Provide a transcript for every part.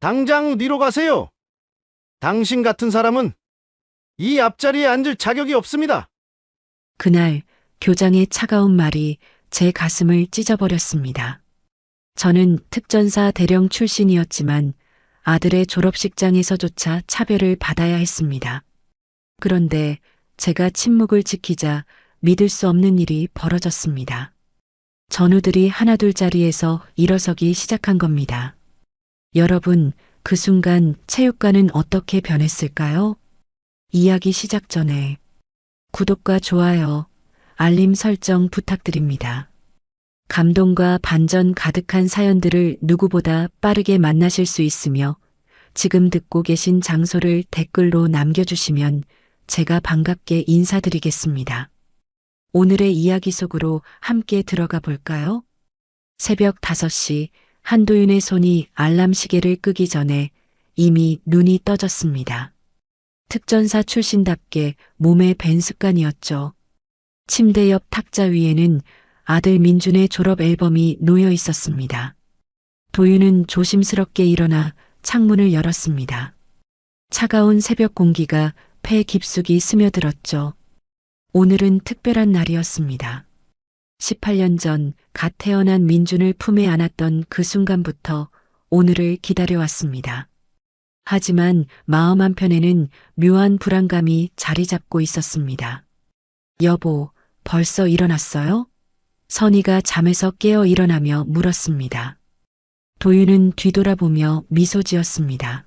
당장 뒤로 가세요. 당신 같은 사람은 이 앞자리에 앉을 자격이 없습니다. 그날 교장의 차가운 말이 제 가슴을 찢어버렸습니다. 저는 특전사 대령 출신이었지만 아들의 졸업식장에서조차 차별을 받아야 했습니다. 그런데 제가 침묵을 지키자 믿을 수 없는 일이 벌어졌습니다. 전우들이 하나둘 자리에서 일어서기 시작한 겁니다. 여러분, 그 순간 체육관은 어떻게 변했을까요? 이야기 시작 전에 구독과 좋아요, 알림 설정 부탁드립니다. 감동과 반전 가득한 사연들을 누구보다 빠르게 만나실 수 있으며 지금 듣고 계신 장소를 댓글로 남겨주시면 제가 반갑게 인사드리겠습니다. 오늘의 이야기 속으로 함께 들어가 볼까요? 새벽 5시 한도윤의 손이 알람 시계를 끄기 전에 이미 눈이 떠졌습니다. 특전사 출신답게 몸에 밴 습관이었죠. 침대 옆 탁자 위에는 아들 민준의 졸업 앨범이 놓여 있었습니다. 도윤은 조심스럽게 일어나 창문을 열었습니다. 차가운 새벽 공기가 폐 깊숙이 스며들었죠. 오늘은 특별한 날이었습니다. 18년 전 갓 태어난 민준을 품에 안았던 그 순간부터 오늘을 기다려왔습니다. 하지만 마음 한편에는 묘한 불안감이 자리 잡고 있었습니다. 여보, 벌써 일어났어요? 선희가 잠에서 깨어 일어나며 물었습니다. 도윤은 뒤돌아보며 미소 지었습니다.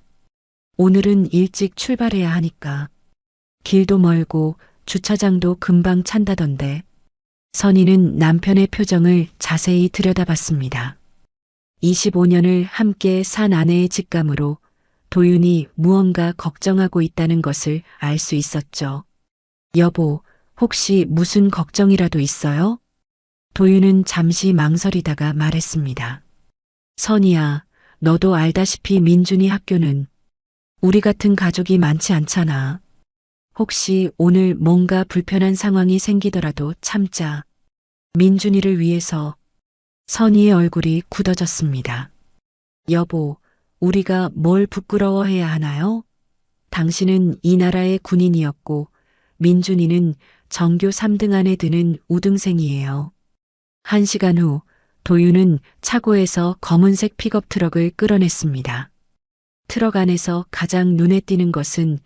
오늘은 일찍 출발해야 하니까. 길도 멀고 주차장도 금방 찬다던데. 선희는 남편의 표정을 자세히 들여다봤습니다. 25년을 함께 산 아내의 직감으로 도윤이 무언가 걱정하고 있다는 것을 알 수 있었죠. 여보, 혹시 무슨 걱정이라도 있어요? 도윤은 잠시 망설이다가 말했습니다. 선희야, 너도 알다시피 민준이 학교는 우리 같은 가족이 많지 않잖아. 혹시 오늘 뭔가 불편한 상황이 생기더라도 참자. 민준이를 위해서. 선희의 얼굴이 굳어졌습니다. 여보, 우리가 뭘 부끄러워해야 하나요? 당신은 이 나라의 군인이었고 민준이는 전교 3등 안에 드는 우등생이에요. 1시간 후 도윤은 차고에서 검은색 픽업 트럭을 끌어냈습니다. 트럭 안에서 가장 눈에 띄는 것은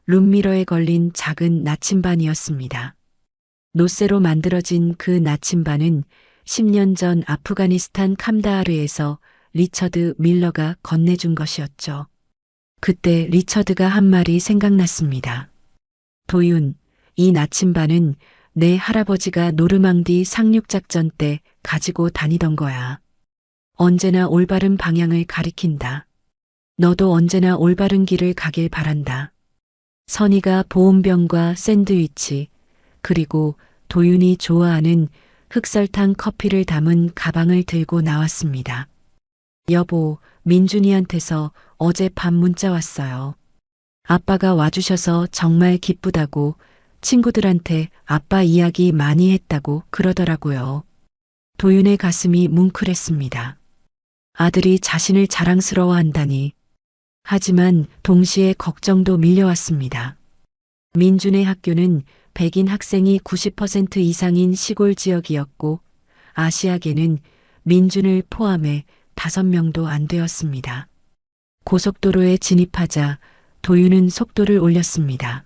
룸미러에 걸린 작은 나침반이었습니다. 노쇠로 만들어진 그 나침반은 10년 전 아프가니스탄 캄다하르에서 리처드 밀러가 건네준 것이었죠. 그때 리처드가 한 말이 생각났습니다. 도윤, 이 나침반은 내 할아버지가 노르망디 상륙작전 때 가지고 다니던 거야. 언제나 올바른 방향을 가리킨다. 너도 언제나 올바른 길을 가길 바란다. 선희가 보온병과 샌드위치, 그리고 도윤이 좋아하는 흑설탕 커피를 담은 가방을 들고 나왔습니다. 여보, 민준이한테서 어젯밤 문자 왔어요. 아빠가 와주셔서 정말 기쁘다고 친구들한테 아빠 이야기 많이 했다고 그러더라고요. 도윤의 가슴이 뭉클했습니다. 아들이 자신을 자랑스러워한다니. 하지만 동시에 걱정도 밀려왔습니다. 민준의 학교는 백인 학생이 90% 이상인 시골 지역이었고 아시아계는 민준을 포함해 5명도 안 되었습니다. 고속도로에 진입하자 도윤은 속도를 올렸습니다.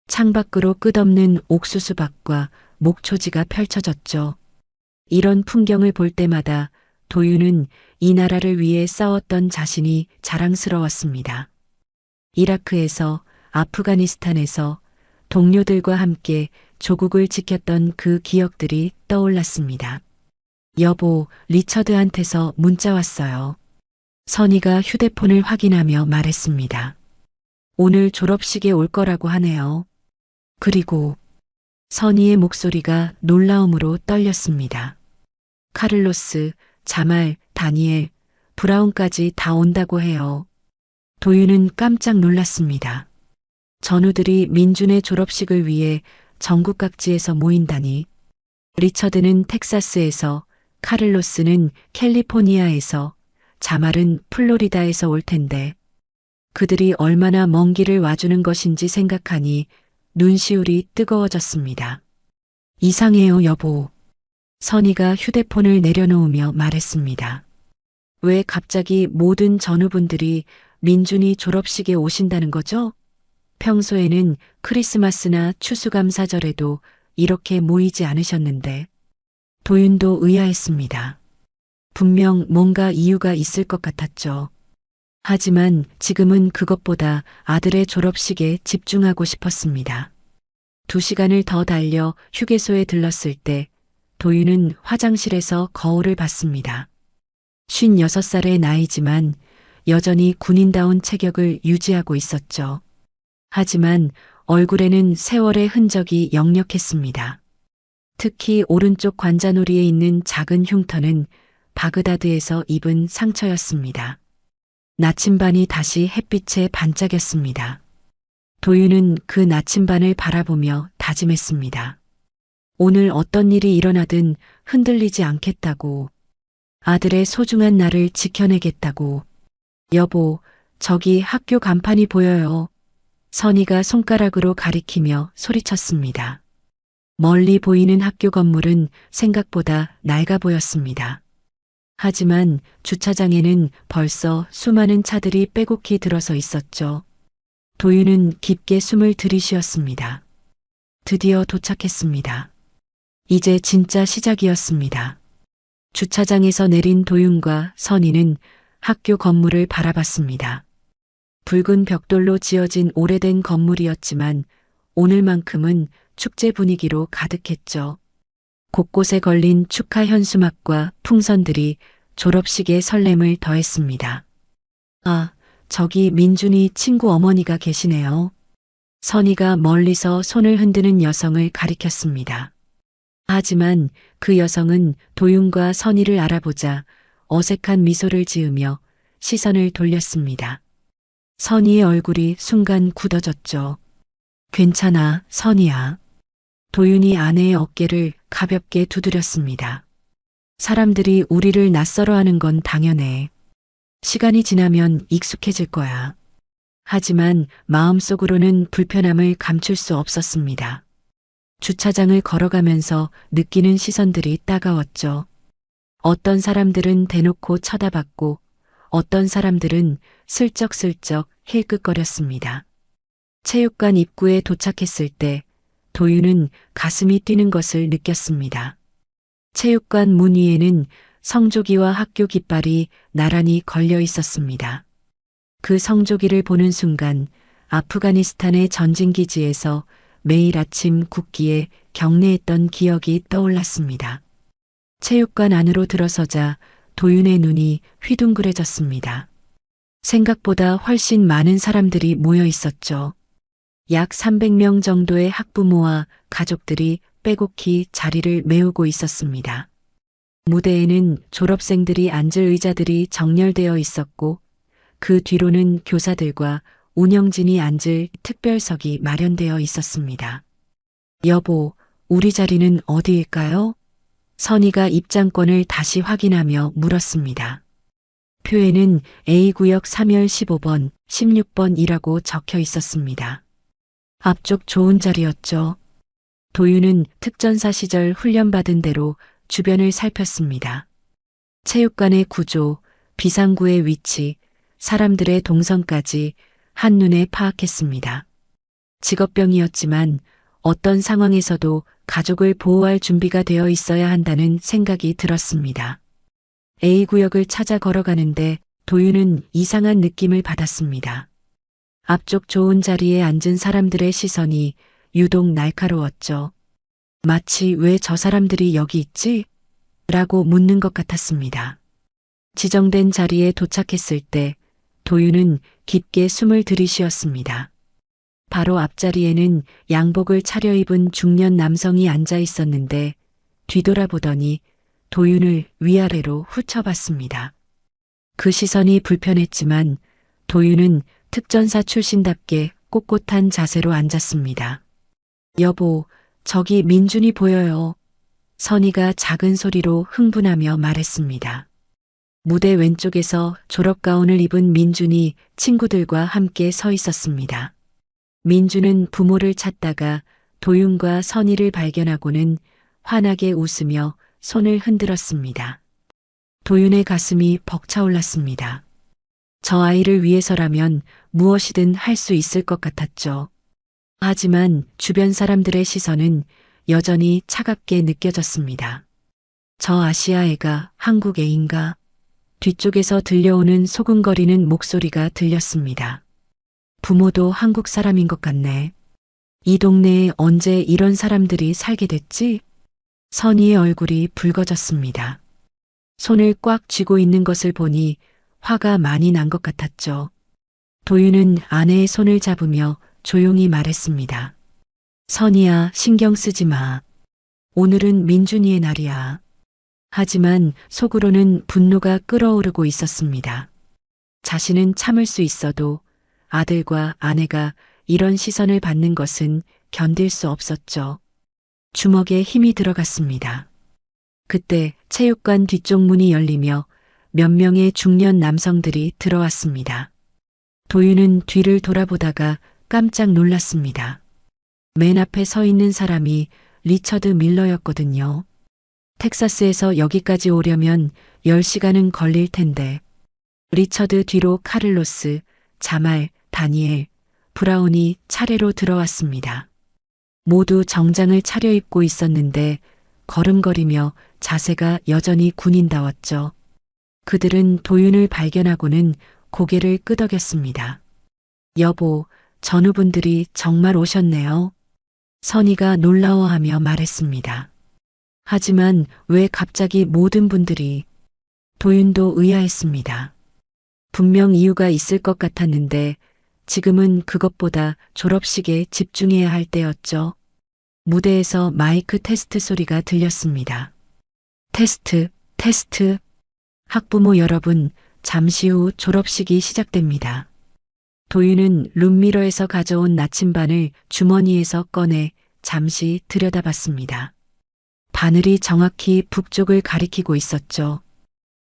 창밖으로 끝없는 옥수수밭과 목초지가 펼쳐졌죠. 이런 풍경을 볼 때마다 도윤은 이 나라를 위해 싸웠던 자신이 자랑스러웠습니다. 이라크에서, 아프가니스탄에서 동료들과 함께 조국을 지켰던 그 기억들이 떠올랐습니다. 여보, 리처드한테서 문자 왔어요. 선희가 휴대폰을 확인하며 말했습니다. 오늘 졸업식에 올 거라고 하네요. 그리고 선희의 목소리가 놀라움으로 떨렸습니다. 카를로스, 자말, 다니엘, 브라운까지 다 온다고 해요. 도윤은 깜짝 놀랐습니다. 전우들이 민준의 졸업식을 위해 전국 각지에서 모인다니. 리처드는 텍사스에서, 카를로스는 캘리포니아에서, 자말은 플로리다에서 올 텐데 그들이 얼마나 먼 길을 와주는 것인지 생각하니 눈시울이 뜨거워졌습니다. 이상해요, 여보. 선희가 휴대폰을 내려놓으며 말했습니다. 왜 갑자기 모든 전우분들이 민준이 졸업식에 오신다는 거죠? 평소에는 크리스마스나 추수감사절에도 이렇게 모이지 않으셨는데 도윤도 의아했습니다. 분명 뭔가 이유가 있을 것 같았죠. 하지만 지금은 그것보다 아들의 졸업식에 집중하고 싶었습니다. 2시간을 더 달려 휴게소에 들렀을 때 도윤은 화장실에서 거울을 봤습니다. 56살의 나이지만 여전히 군인다운 체격을 유지하고 있었죠. 하지만 얼굴에는 세월의 흔적이 역력했습니다. 특히 오른쪽 관자놀이에 있는 작은 흉터는 바그다드에서 입은 상처였습니다. 나침반이 다시 햇빛에 반짝였습니다. 도윤은 그 나침반을 바라보며 다짐했습니다. 오늘 어떤 일이 일어나든 흔들리지 않겠다고. 아들의 소중한 나를 지켜내겠다고. 여보, 저기 학교 간판이 보여요. 선희가 손가락으로 가리키며 소리쳤습니다. 멀리 보이는 학교 건물은 생각보다 낡아 보였습니다. 하지만 주차장에는 벌써 수많은 차들이 빼곡히 들어서 있었죠. 도윤은 깊게 숨을 들이쉬었습니다. 드디어 도착했습니다. 이제 진짜 시작이었습니다. 주차장에서 내린 도윤과 선희는 학교 건물을 바라봤습니다. 붉은 벽돌로 지어진 오래된 건물이었지만 오늘만큼은 축제 분위기로 가득했죠. 곳곳에 걸린 축하 현수막과 풍선들이 졸업식의 설렘을 더했습니다. 아, 저기 민준이 친구 어머니가 계시네요. 선희가 멀리서 손을 흔드는 여성을 가리켰습니다. 하지만 그 여성은 도윤과 선희를 알아보자 어색한 미소를 지으며 시선을 돌렸습니다. 선희의 얼굴이 순간 굳어졌죠. 괜찮아, 선희야. 도윤이 아내의 어깨를 가볍게 두드렸습니다. 사람들이 우리를 낯설어하는 건 당연해. 시간이 지나면 익숙해질 거야. 하지만 마음속으로는 불편함을 감출 수 없었습니다. 주차장을 걸어가면서 느끼는 시선들이 따가웠죠. 어떤 사람들은 대놓고 쳐다봤고 어떤 사람들은 슬쩍슬쩍 힐끗거렸습니다. 체육관 입구에 도착했을 때 도윤은 가슴이 뛰는 것을 느꼈습니다. 체육관 문 위에는 성조기와 학교 깃발이 나란히 걸려 있었습니다. 그 성조기를 보는 순간 아프가니스탄의 전진기지에서 매일 아침 국기에 경례했던 기억이 떠올랐습니다. 체육관 안으로 들어서자 도윤의 눈이 휘둥그레졌습니다. 생각보다 훨씬 많은 사람들이 모여 있었죠. 약 300명 정도의 학부모와 가족들이 빼곡히 자리를 메우고 있었습니다. 무대에는 졸업생들이 앉을 의자들이 정렬되어 있었고 그 뒤로는 교사들과 운영진이 앉을 특별석이 마련되어 있었습니다. 여보, 우리 자리는 어디일까요? 선희가 입장권을 다시 확인하며 물었습니다. 표에는 A구역 3열 15번, 16번이라고 적혀 있었습니다. 앞쪽 좋은 자리였죠. 도윤은 특전사 시절 훈련받은 대로 주변을 살폈습니다. 체육관의 구조, 비상구의 위치, 사람들의 동선까지 한눈에 파악했습니다. 직업병이었지만 어떤 상황에서도 가족을 보호할 준비가 되어 있어야 한다는 생각이 들었습니다. A구역을 찾아 걸어가는데 도윤은 이상한 느낌을 받았습니다. 앞쪽 좋은 자리에 앉은 사람들의 시선이 유독 날카로웠죠. 마치 왜 저 사람들이 여기 있지? 라고 묻는 것 같았습니다. 지정된 자리에 도착했을 때 도윤은 깊게 숨을 들이쉬었습니다. 바로 앞자리에는 양복을 차려입은 중년 남성이 앉아 있었는데 뒤돌아보더니 도윤을 위아래로 훑어봤습니다. 그 시선이 불편했지만 도윤은 특전사 출신답게 꼿꼿한 자세로 앉았습니다. 여보, 저기 민준이 보여요. 선희가 작은 소리로 흥분하며 말했습니다. 무대 왼쪽에서 졸업가운을 입은 민준이 친구들과 함께 서 있었습니다. 민준은 부모를 찾다가 도윤과 선희를 발견하고는 환하게 웃으며 손을 흔들었습니다. 도윤의 가슴이 벅차올랐습니다. 저 아이를 위해서라면 무엇이든 할 수 있을 것 같았죠. 하지만 주변 사람들의 시선은 여전히 차갑게 느껴졌습니다. 저 아시아 애가 한국 애인가? 뒤쪽에서 들려오는 소근거리는 목소리가 들렸습니다. 부모도 한국 사람인 것 같네. 이 동네에 언제 이런 사람들이 살게 됐지? 선희의 얼굴이 붉어졌습니다. 손을 꽉 쥐고 있는 것을 보니 화가 많이 난 것 같았죠. 도윤은 아내의 손을 잡으며 조용히 말했습니다. 선희야, 신경 쓰지 마. 오늘은 민준이의 날이야. 하지만 속으로는 분노가 끓어오르고 있었습니다. 자신은 참을 수 있어도 아들과 아내가 이런 시선을 받는 것은 견딜 수 없었죠. 주먹에 힘이 들어갔습니다. 그때 체육관 뒤쪽 문이 열리며 몇 명의 중년 남성들이 들어왔습니다. 도윤은 뒤를 돌아보다가 깜짝 놀랐습니다. 맨 앞에 서 있는 사람이 리처드 밀러였거든요. 텍사스에서 여기까지 오려면 10시간은 걸릴 텐데. 리처드 뒤로 카를로스, 자말, 다니엘, 브라운이 차례로 들어왔습니다. 모두 정장을 차려입고 있었는데 걸음거리며 자세가 여전히 군인다웠죠. 그들은 도윤을 발견하고는 고개를 끄덕였습니다. 여보, 전우분들이 정말 오셨네요. 선희가 놀라워하며 말했습니다. 하지만 왜 갑자기 모든 분들이? 도윤도 의아했습니다. 분명 이유가 있을 것 같았는데 지금은 그것보다 졸업식에 집중해야 할 때였죠. 무대에서 마이크 테스트 소리가 들렸습니다. 테스트, 테스트. 학부모 여러분, 잠시 후 졸업식이 시작됩니다. 도윤은 룸미러에서 가져온 나침반을 주머니에서 꺼내 잠시 들여다봤습니다. 바늘이 정확히 북쪽을 가리키고 있었죠.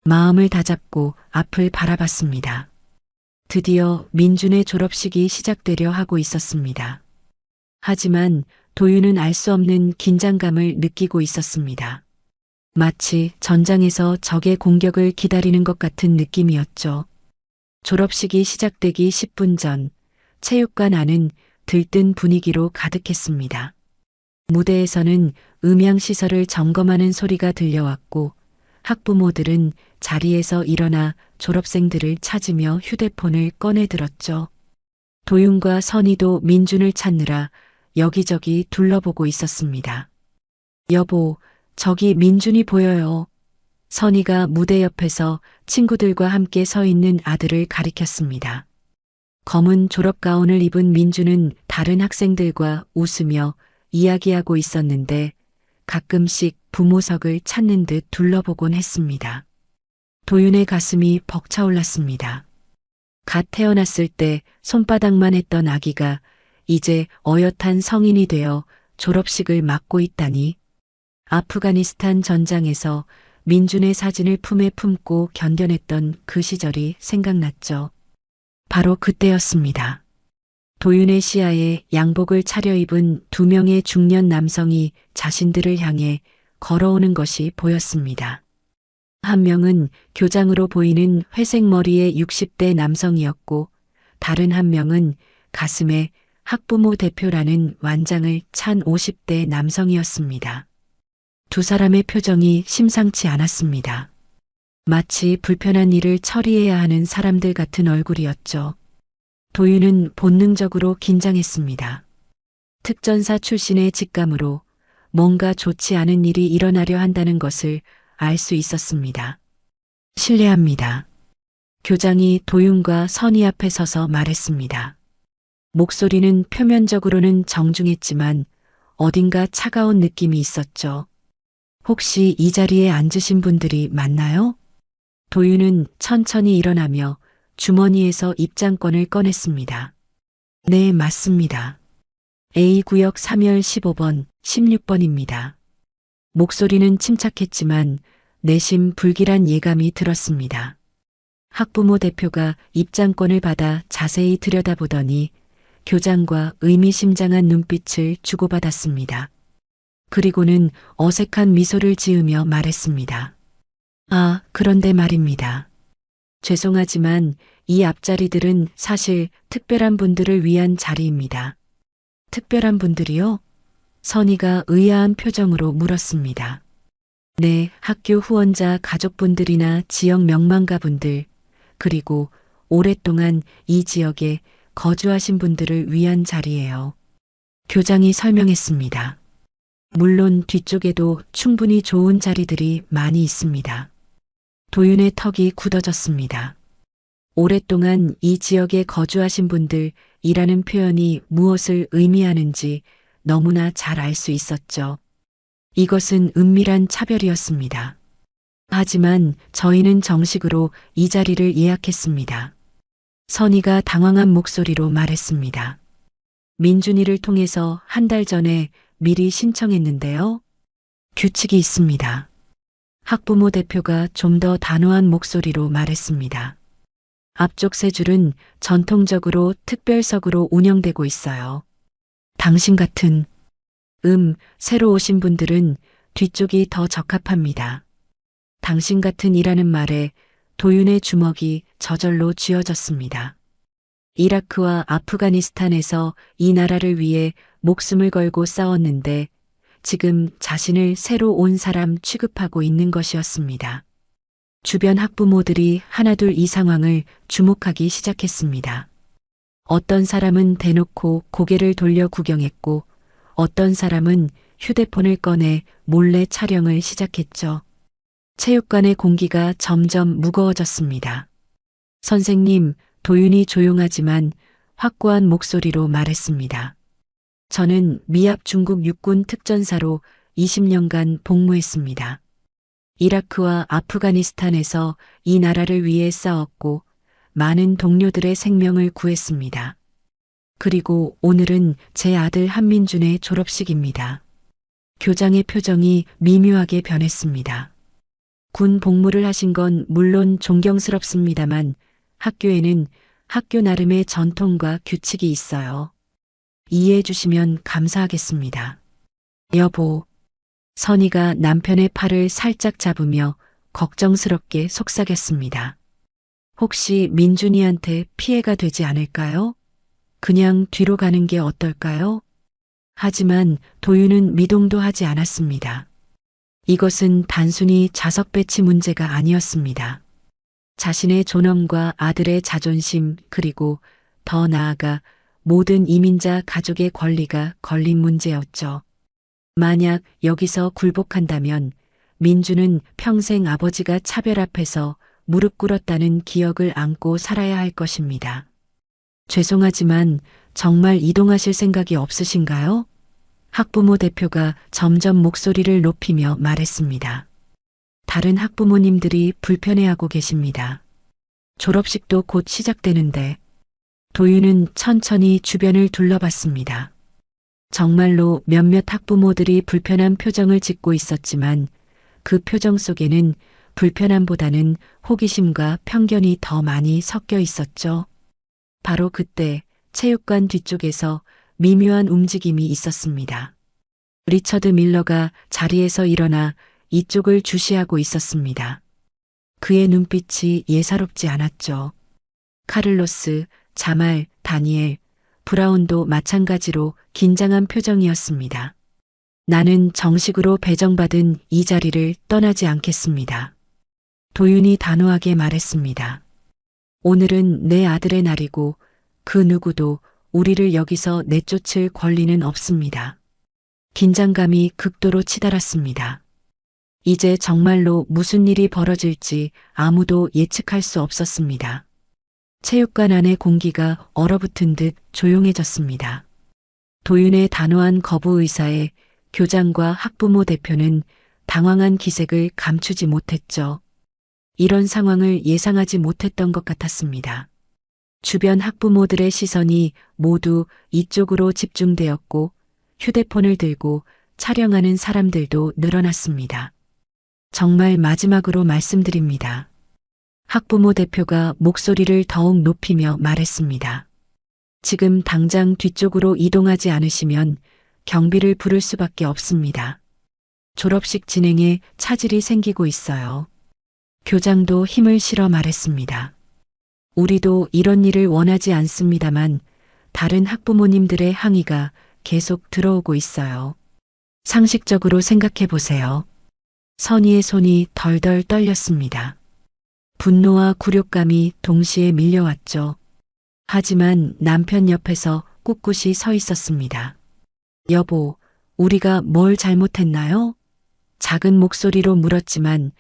마음을 다잡고 앞을 바라봤습니다. 드디어 민준의 졸업식이 시작되려 하고 있었습니다. 하지만 도윤은 알 수 없는 긴장감을 느끼고 있었습니다. 마치 전장에서 적의 공격을 기다리는 것 같은 느낌이었죠. 졸업식이 시작되기 10분 전 체육관 안은 들뜬 분위기로 가득했습니다. 무대에서는 음향시설을 점검하는 소리가 들려왔고 학부모들은 자리에서 일어나 졸업생들을 찾으며 휴대폰을 꺼내들었죠. 도윤과 선희도 민준을 찾느라 여기저기 둘러보고 있었습니다. 여보, 저기 민준이 보여요. 선희가 무대 옆에서 친구들과 함께 서 있는 아들을 가리켰습니다. 검은 졸업가운을 입은 민준은 다른 학생들과 웃으며 이야기하고 있었는데 가끔씩 부모석을 찾는 듯 둘러보곤 했습니다. 도윤의 가슴이 벅차올랐습니다. 갓 태어났을 때 손바닥만 했던 아기가 이제 어엿한 성인이 되어 졸업식을 맡고 있다니. 아프가니스탄 전장에서 민준의 사진을 품에 품고 견뎌냈던 그 시절이 생각났죠. 바로 그때였습니다. 도윤의 시야에 양복을 차려입은 2명의 중년 남성이 자신들을 향해 걸어오는 것이 보였습니다. 한 명은 교장으로 보이는 회색 머리의 60대 남성이었고 다른 한 명은 가슴에 학부모 대표라는 완장을 찬 50대 남성이었습니다. 두 사람의 표정이 심상치 않았습니다. 마치 불편한 일을 처리해야 하는 사람들 같은 얼굴이었죠. 도윤은 본능적으로 긴장했습니다. 특전사 출신의 직감으로 뭔가 좋지 않은 일이 일어나려 한다는 것을 알 수 있었습니다. 실례합니다. 교장이 도윤과 선희 앞에 서서 말했습니다. 목소리는 표면적으로는 정중했지만 어딘가 차가운 느낌이 있었죠. 혹시 이 자리에 앉으신 분들이 맞나요? 도윤은 천천히 일어나며 주머니에서 입장권을 꺼냈습니다. 네, 맞습니다. A구역 3열 15번, 16번입니다. 목소리는 침착했지만 내심 불길한 예감이 들었습니다. 학부모 대표가 입장권을 받아 자세히 들여다보더니 교장과 의미심장한 눈빛을 주고받았습니다. 그리고는 어색한 미소를 지으며 말했습니다. 아, 그런데 말입니다. 죄송하지만 이 앞자리들은 사실 특별한 분들을 위한 자리입니다. 특별한 분들이요? 선희가 의아한 표정으로 물었습니다. 네, 학교 후원자 가족분들이나 지역 명망가분들, 그리고 오랫동안 이 지역에 거주하신 분들을 위한 자리예요. 교장이 설명했습니다. 물론 뒤쪽에도 충분히 좋은 자리들이 많이 있습니다. 도윤의 턱이 굳어졌습니다. 오랫동안 이 지역에 거주하신 분들이라는 표현이 무엇을 의미하는지 너무나 잘 알 수 있었죠. 이것은 은밀한 차별이었습니다. 하지만 저희는 정식으로 이 자리를 예약했습니다. 선희가 당황한 목소리로 말했습니다. 민준이를 통해서 한 달 전에 미리 신청했는데요. 규칙이 있습니다. 학부모 대표가 좀 더 단호한 목소리로 말했습니다. 앞쪽 세 줄은 전통적으로 특별석으로 운영되고 있어요. 당신 같은 새로 오신 분들은 뒤쪽이 더 적합합니다. 당신 같은 이라는 말에 도윤의 주먹이 저절로 쥐어졌습니다. 이라크와 아프가니스탄에서 이 나라를 위해 목숨을 걸고 싸웠는데 지금 자신을 새로 온 사람 취급하고 있는 것이었습니다. 주변 학부모들이 하나둘 이 상황을 주목하기 시작했습니다. 어떤 사람은 대놓고 고개를 돌려 구경했고 어떤 사람은 휴대폰을 꺼내 몰래 촬영을 시작했죠. 체육관의 공기가 점점 무거워졌습니다. 선생님, 도윤이 조용하지만 확고한 목소리로 말했습니다. 저는 미합 중국 육군 특전사로 20년간 복무했습니다. 이라크와 아프가니스탄에서 이 나라를 위해 싸웠고 많은 동료들의 생명을 구했습니다. 그리고 오늘은 제 아들 한민준의 졸업식입니다. 교장의 표정이 미묘하게 변했습니다. 군 복무를 하신 건 물론 존경스럽습니다만 학교에는 학교 나름의 전통과 규칙이 있어요. 이해해 주시면 감사하겠습니다. 여보. 선희가 남편의 팔을 살짝 잡으며 걱정스럽게 속삭였습니다. 혹시 민준이한테 피해가 되지 않을까요? 그냥 뒤로 가는 게 어떨까요? 하지만 도윤은 미동도 하지 않았습니다. 이것은 단순히 좌석 배치 문제가 아니었습니다. 자신의 존엄과 아들의 자존심 그리고 더 나아가 모든 이민자 가족의 권리가 걸린 문제였죠. 만약 여기서 굴복한다면 민주는 평생 아버지가 차별 앞에서 무릎 꿇었다는 기억을 안고 살아야 할 것입니다. 죄송하지만 정말 이동하실 생각이 없으신가요? 학부모 대표가 점점 목소리를 높이며 말했습니다. 다른 학부모님들이 불편해하고 계십니다. 졸업식도 곧 시작되는데 도윤은 천천히 주변을 둘러봤습니다. 정말로 몇몇 학부모들이 불편한 표정을 짓고 있었지만 그 표정 속에는 불편함보다는 호기심과 편견이 더 많이 섞여 있었죠. 바로 그때 체육관 뒤쪽에서 미묘한 움직임이 있었습니다. 리처드 밀러가 자리에서 일어나 이쪽을 주시하고 있었습니다. 그의 눈빛이 예사롭지 않았죠. 카를로스, 자말, 다니엘, 브라운도 마찬가지로 긴장한 표정이었습니다. 나는 정식으로 배정받은 이 자리를 떠나지 않겠습니다. 도윤이 단호하게 말했습니다. 오늘은 내 아들의 날이고 그 누구도 우리를 여기서 내쫓을 권리는 없습니다. 긴장감이 극도로 치달았습니다. 이제 정말로 무슨 일이 벌어질지 아무도 예측할 수 없었습니다. 체육관 안의 공기가 얼어붙은 듯 조용해졌습니다. 도윤의 단호한 거부 의사에 교장과 학부모 대표는 당황한 기색을 감추지 못했죠. 이런 상황을 예상하지 못했던 것 같았습니다. 주변 학부모들의 시선이 모두 이쪽으로 집중되었고 휴대폰을 들고 촬영하는 사람들도 늘어났습니다. 정말 마지막으로 말씀드립니다. 학부모 대표가 목소리를 더욱 높이며 말했습니다. 지금 당장 뒤쪽으로 이동하지 않으시면 경비를 부를 수밖에 없습니다. 졸업식 진행에 차질이 생기고 있어요. 교장도 힘을 실어 말했습니다. 우리도 이런 일을 원하지 않습니다만 다른 학부모님들의 항의가 계속 들어오고 있어요. 상식적으로 생각해 보세요. 선희의 손이 덜덜 떨렸습니다. 분노와 굴욕감이 동시에 밀려왔죠. 하지만 남편 옆에서 꿋꿋이 서 있었습니다. 여보, 우리가 뭘 잘못했나요? 작은 목소리로 물었지만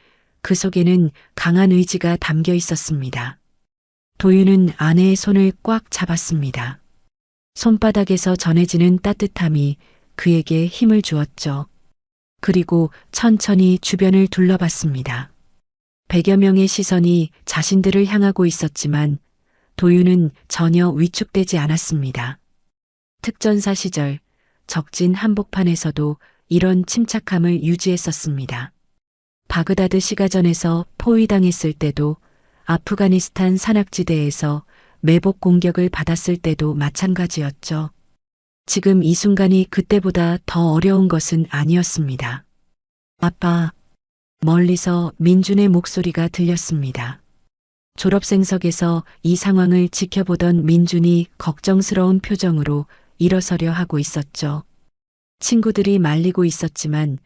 그 속에는 강한 의지가 담겨 있었습니다. 도윤은 아내의 손을 꽉 잡았습니다. 손바닥에서 전해지는 따뜻함이 그에게 힘을 주었죠. 그리고 천천히 주변을 둘러봤습니다. 100여 명의 시선이 자신들을 향하고 있었지만 도윤은 전혀 위축되지 않았습니다. 특전사 시절 적진 한복판에서도 이런 침착함을 유지했었습니다. 바그다드 시가전에서 포위당했을 때도, 아프가니스탄 산악지대에서 매복 공격을 받았을 때도 마찬가지였죠. 지금 이 순간이 그때보다 더 어려운 것은 아니었습니다. 아빠, 멀리서 민준의 목소리가 들렸습니다. 졸업생석에서 이 상황을 지켜보던 민준이 걱정스러운 표정으로 일어서려 하고 있었죠. 친구들이 말리고 있었지만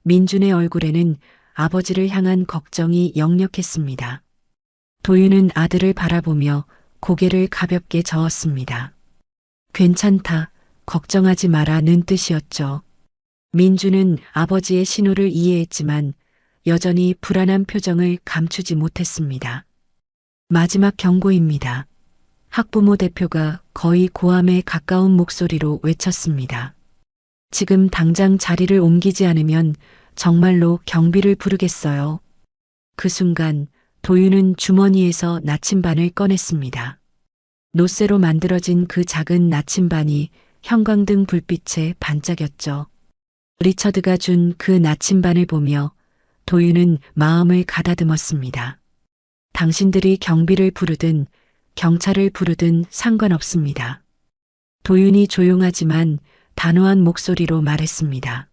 민준의 얼굴에는 아버지를 향한 걱정이 역력했습니다. 도윤은 아들을 바라보며 고개를 가볍게 저었습니다. 괜찮다, 걱정하지 마라는 뜻이었죠. 민준은 아버지의 신호를 이해했지만 여전히 불안한 표정을 감추지 못했습니다. 마지막 경고입니다. 학부모 대표가 거의 고함에 가까운 목소리로 외쳤습니다. 지금 당장 자리를 옮기지 않으면 정말로 경비를 부르겠어요. 그 순간 도윤은 주머니에서 나침반을 꺼냈습니다. 노쇠로 만들어진 그 작은 나침반이 형광등 불빛에 반짝였죠. 리처드가 준 그 나침반을 보며 도윤은 마음을 가다듬었습니다. 당신들이 경비를 부르든 경찰을 부르든 상관없습니다. 도윤이 조용하지만 단호한 목소리로 말했습니다.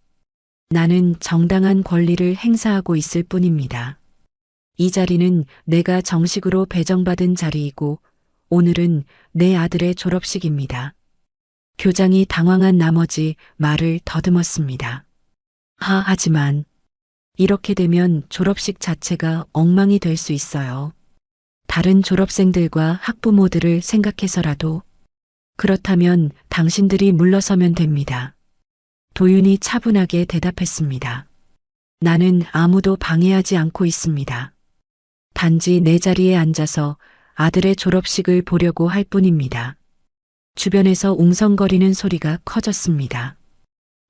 나는 정당한 권리를 행사하고 있을 뿐입니다. 이 자리는 내가 정식으로 배정받은 자리이고 오늘은 내 아들의 졸업식입니다. 교장이 당황한 나머지 말을 더듬었습니다. 하지만 이렇게 되면 졸업식 자체가 엉망이 될 수 있어요. 다른 졸업생들과 학부모들을 생각해서라도. 그렇다면 당신들이 물러서면 됩니다. 도윤이 차분하게 대답했습니다. 나는 아무도 방해하지 않고 있습니다. 단지 내 자리에 앉아서 아들의 졸업식을 보려고 할 뿐입니다. 주변에서 웅성거리는 소리가 커졌습니다.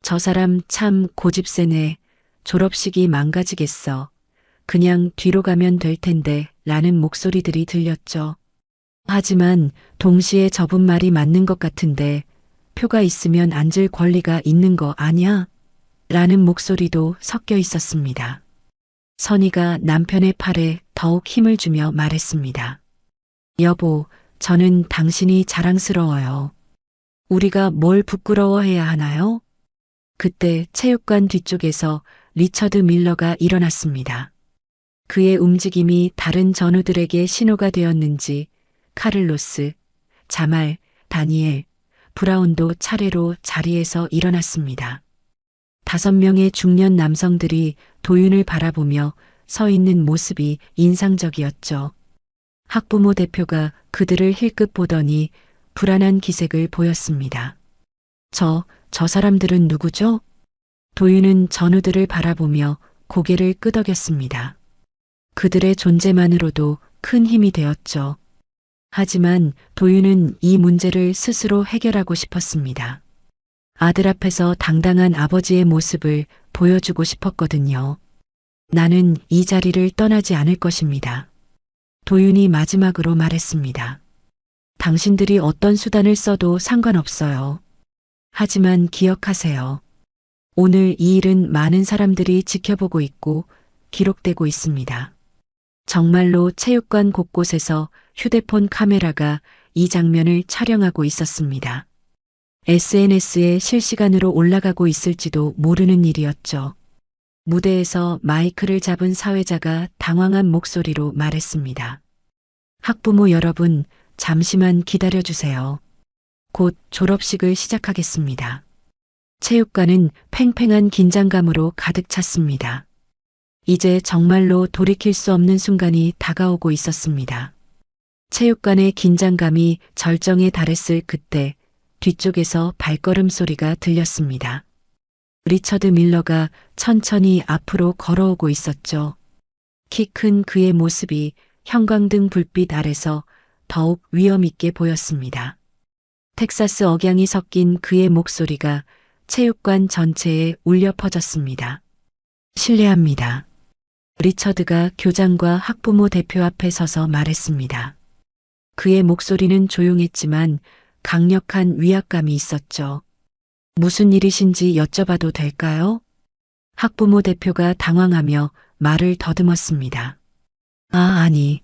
저 사람 참 고집세네. 졸업식이 망가지겠어. 그냥 뒤로 가면 될 텐데 라는 목소리들이 들렸죠. 하지만 동시에 저분 말이 맞는 것 같은데 표가 있으면 앉을 권리가 있는 거 아니야? 라는 목소리도 섞여 있었습니다. 선희가 남편의 팔에 더욱 힘을 주며 말했습니다. 여보, 저는 당신이 자랑스러워요. 우리가 뭘 부끄러워해야 하나요? 그때 체육관 뒤쪽에서 리처드 밀러가 일어났습니다. 그의 움직임이 다른 전우들에게 신호가 되었는지 카를로스, 자말, 다니엘, 브라운도 차례로 자리에서 일어났습니다. 5명의 중년 남성들이 도윤을 바라보며 서 있는 모습이 인상적이었죠. 학부모 대표가 그들을 힐끗 보더니 불안한 기색을 보였습니다. 저 사람들은 누구죠? 도윤은 전우들을 바라보며 고개를 끄덕였습니다. 그들의 존재만으로도 큰 힘이 되었죠. 하지만 도윤은 이 문제를 스스로 해결하고 싶었습니다. 아들 앞에서 당당한 아버지의 모습을 보여주고 싶었거든요. 나는 이 자리를 떠나지 않을 것입니다. 도윤이 마지막으로 말했습니다. 당신들이 어떤 수단을 써도 상관없어요. 하지만 기억하세요. 오늘 이 일은 많은 사람들이 지켜보고 있고 기록되고 있습니다. 정말로 체육관 곳곳에서 휴대폰 카메라가 이 장면을 촬영하고 있었습니다. SNS에 실시간으로 올라가고 있을지도 모르는 일이었죠. 무대에서 마이크를 잡은 사회자가 당황한 목소리로 말했습니다. 학부모 여러분, 잠시만 기다려주세요. 곧 졸업식을 시작하겠습니다. 체육관은 팽팽한 긴장감으로 가득 찼습니다. 이제 정말로 돌이킬 수 없는 순간이 다가오고 있었습니다. 체육관의 긴장감이 절정에 달했을 그때 뒤쪽에서 발걸음 소리가 들렸습니다. 리처드 밀러가 천천히 앞으로 걸어오고 있었죠. 키 큰 그의 모습이 형광등 불빛 아래서 더욱 위험 있게 보였습니다. 텍사스 억양이 섞인 그의 목소리가 체육관 전체에 울려 퍼졌습니다. 실례합니다. 리처드가 교장과 학부모 대표 앞에 서서 말했습니다. 그의 목소리는 조용했지만 강력한 위압감이 있었죠. 무슨 일이신지 여쭤봐도 될까요? 학부모 대표가 당황하며 말을 더듬었습니다. 아니.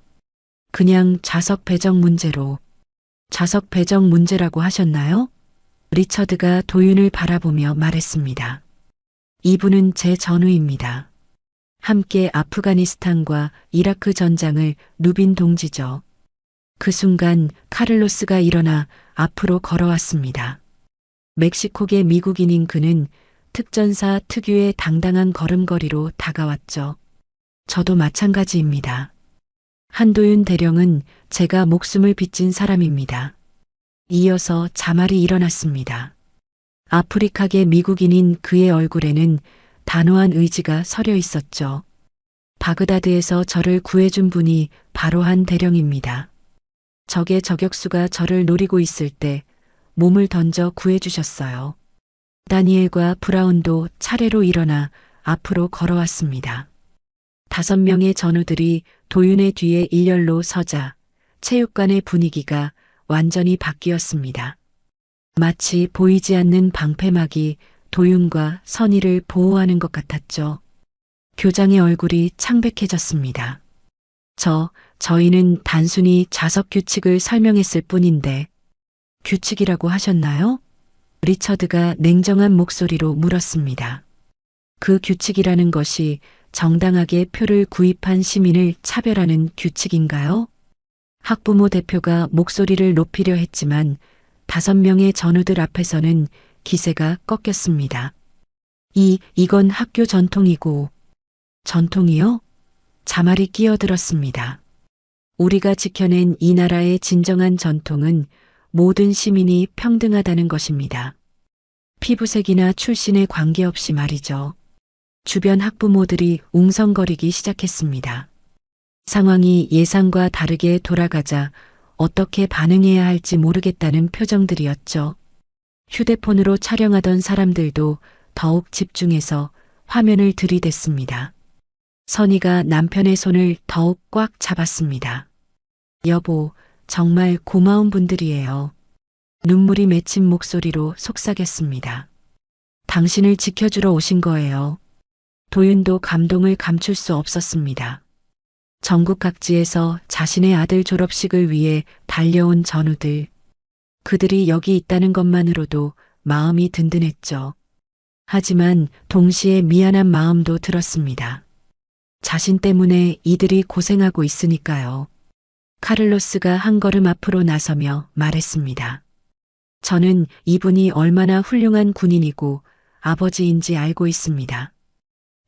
그냥 좌석 배정 문제로. 좌석 배정 문제라고 하셨나요? 리처드가 도윤을 바라보며 말했습니다. 이분은 제 전우입니다. 함께 아프가니스탄과 이라크 전장을 누빈 동지죠. 그 순간 카를로스가 일어나 앞으로 걸어왔습니다. 멕시코계 미국인인 그는 특전사 특유의 당당한 걸음걸이로 다가왔죠. 저도 마찬가지입니다. 한도윤 대령은 제가 목숨을 빚진 사람입니다. 이어서 자말이 일어났습니다. 아프리카계 미국인인 그의 얼굴에는 단호한 의지가 서려 있었죠. 바그다드에서 저를 구해준 분이 바로 한 대령입니다. 적의 저격수가 저를 노리고 있을 때 몸을 던져 구해주셨어요. 다니엘과 브라운도 차례로 일어나 앞으로 걸어왔습니다. 5명의 전우들이 도윤의 뒤에 일렬로 서자 체육관의 분위기가 완전히 바뀌었습니다. 마치 보이지 않는 방패막이 도윤과 선의를 보호하는 것 같았죠. 교장의 얼굴이 창백해졌습니다. 저희는 단순히 좌석 규칙을 설명했을 뿐인데 규칙이라고 하셨나요? 리처드가 냉정한 목소리로 물었습니다. 그 규칙이라는 것이 정당하게 표를 구입한 시민을 차별하는 규칙인가요? 학부모 대표가 목소리를 높이려 했지만 5명의 전우들 앞에서는 기세가 꺾였습니다. 이건 학교 전통이고. 전통이요? 자말이 끼어들었습니다. 우리가 지켜낸 이 나라의 진정한 전통은 모든 시민이 평등하다는 것입니다. 피부색이나 출신에 관계없이 말이죠. 주변 학부모들이 웅성거리기 시작했습니다. 상황이 예상과 다르게 돌아가자 어떻게 반응해야 할지 모르겠다는 표정들이었죠. 휴대폰으로 촬영하던 사람들도 더욱 집중해서 화면을 들이댔습니다. 선희가 남편의 손을 더욱 꽉 잡았습니다. 여보, 정말 고마운 분들이에요. 눈물이 맺힌 목소리로 속삭였습니다. 당신을 지켜주러 오신 거예요. 도윤도 감동을 감출 수 없었습니다. 전국 각지에서 자신의 아들 졸업식을 위해 달려온 전우들. 그들이 여기 있다는 것만으로도 마음이 든든했죠. 하지만 동시에 미안한 마음도 들었습니다. 자신 때문에 이들이 고생하고 있으니까요. 카를로스가 한 걸음 앞으로 나서며 말했습니다. 저는 이분이 얼마나 훌륭한 군인이고 아버지인지 알고 있습니다.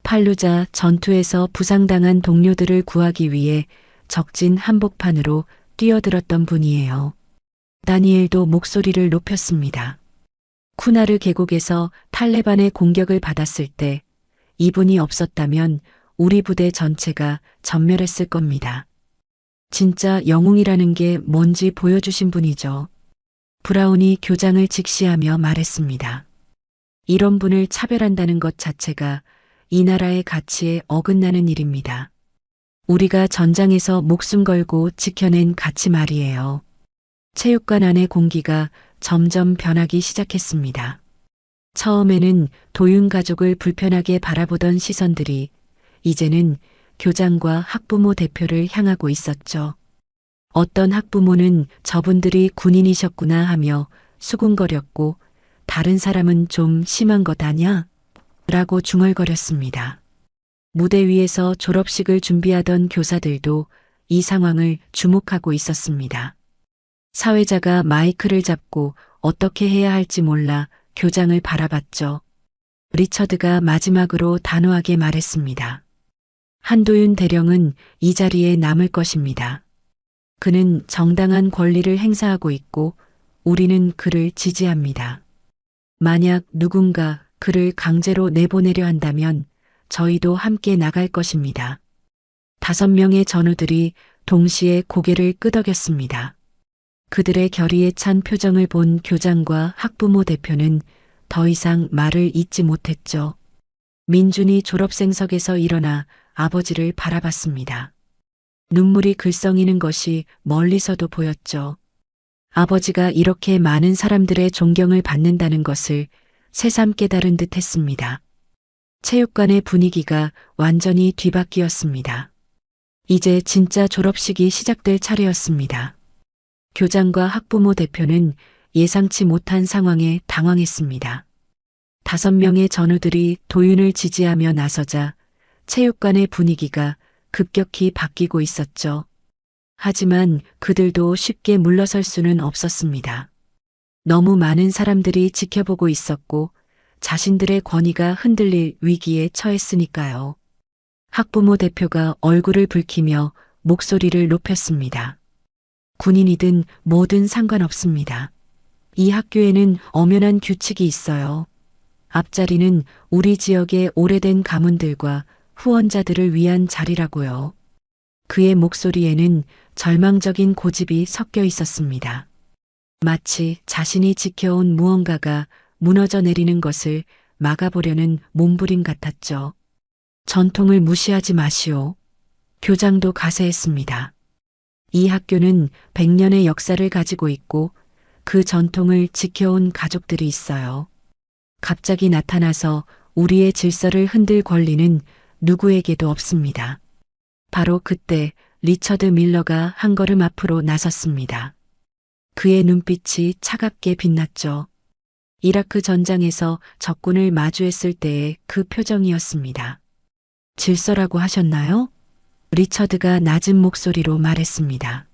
팔루자 전투에서 부상당한 동료들을 구하기 위해 적진 한복판으로 뛰어들었던 분이에요. 다니엘도 목소리를 높였습니다. 쿠나르 계곡에서 탈레반의 공격을 받았을 때 이분이 없었다면 우리 부대 전체가 전멸했을 겁니다. 진짜 영웅이라는 게 뭔지 보여주신 분이죠. 브라운이 교장을 직시하며 말했습니다. 이런 분을 차별한다는 것 자체가 이 나라의 가치에 어긋나는 일입니다. 우리가 전장에서 목숨 걸고 지켜낸 가치 말이에요. 체육관 안의 공기가 점점 변하기 시작했습니다. 처음에는 도윤 가족을 불편하게 바라보던 시선들이 이제는 교장과 학부모 대표를 향하고 있었죠. 어떤 학부모는 저분들이 군인이셨구나 하며 수군거렸고 다른 사람은 좀 심한 것 아냐? 라고 중얼거렸습니다. 무대 위에서 졸업식을 준비하던 교사들도 이 상황을 주목하고 있었습니다. 사회자가 마이크를 잡고 어떻게 해야 할지 몰라 교장을 바라봤죠. 리처드가 마지막으로 단호하게 말했습니다. 한도윤 대령은 이 자리에 남을 것입니다. 그는 정당한 권리를 행사하고 있고 우리는 그를 지지합니다. 만약 누군가 그를 강제로 내보내려 한다면 저희도 함께 나갈 것입니다. 5명의 전우들이 동시에 고개를 끄덕였습니다. 그들의 결의에 찬 표정을 본 교장과 학부모 대표는 더 이상 말을 잇지 못했죠. 민준이 졸업생석에서 일어나 아버지를 바라봤습니다. 눈물이 글썽이는 것이 멀리서도 보였죠. 아버지가 이렇게 많은 사람들의 존경을 받는다는 것을 새삼 깨달은 듯 했습니다. 체육관의 분위기가 완전히 뒤바뀌었습니다. 이제 진짜 졸업식이 시작될 차례였습니다. 교장과 학부모 대표는 예상치 못한 상황에 당황했습니다. 5명의 전우들이 도윤을 지지하며 나서자 체육관의 분위기가 급격히 바뀌고 있었죠. 하지만 그들도 쉽게 물러설 수는 없었습니다. 너무 많은 사람들이 지켜보고 있었고 자신들의 권위가 흔들릴 위기에 처했으니까요. 학부모 대표가 얼굴을 붉히며 목소리를 높였습니다. 군인이든 뭐든 상관없습니다. 이 학교에는 엄연한 규칙이 있어요. 앞자리는 우리 지역의 오래된 가문들과 후원자들을 위한 자리라고요. 그의 목소리에는 절망적인 고집이 섞여 있었습니다. 마치 자신이 지켜온 무언가가 무너져 내리는 것을 막아보려는 몸부림 같았죠. 전통을 무시하지 마시오. 교장도 가세했습니다. 이 학교는 100년의 역사를 가지고 있고 그 전통을 지켜온 가족들이 있어요. 갑자기 나타나서 우리의 질서를 흔들 권리는 누구에게도 없습니다. 바로 그때 리처드 밀러가 한 걸음 앞으로 나섰습니다. 그의 눈빛이 차갑게 빛났죠. 이라크 전장에서 적군을 마주했을 때의 그 표정이었습니다. 질서라고 하셨나요? 리처드가 낮은 목소리로 말했습니다.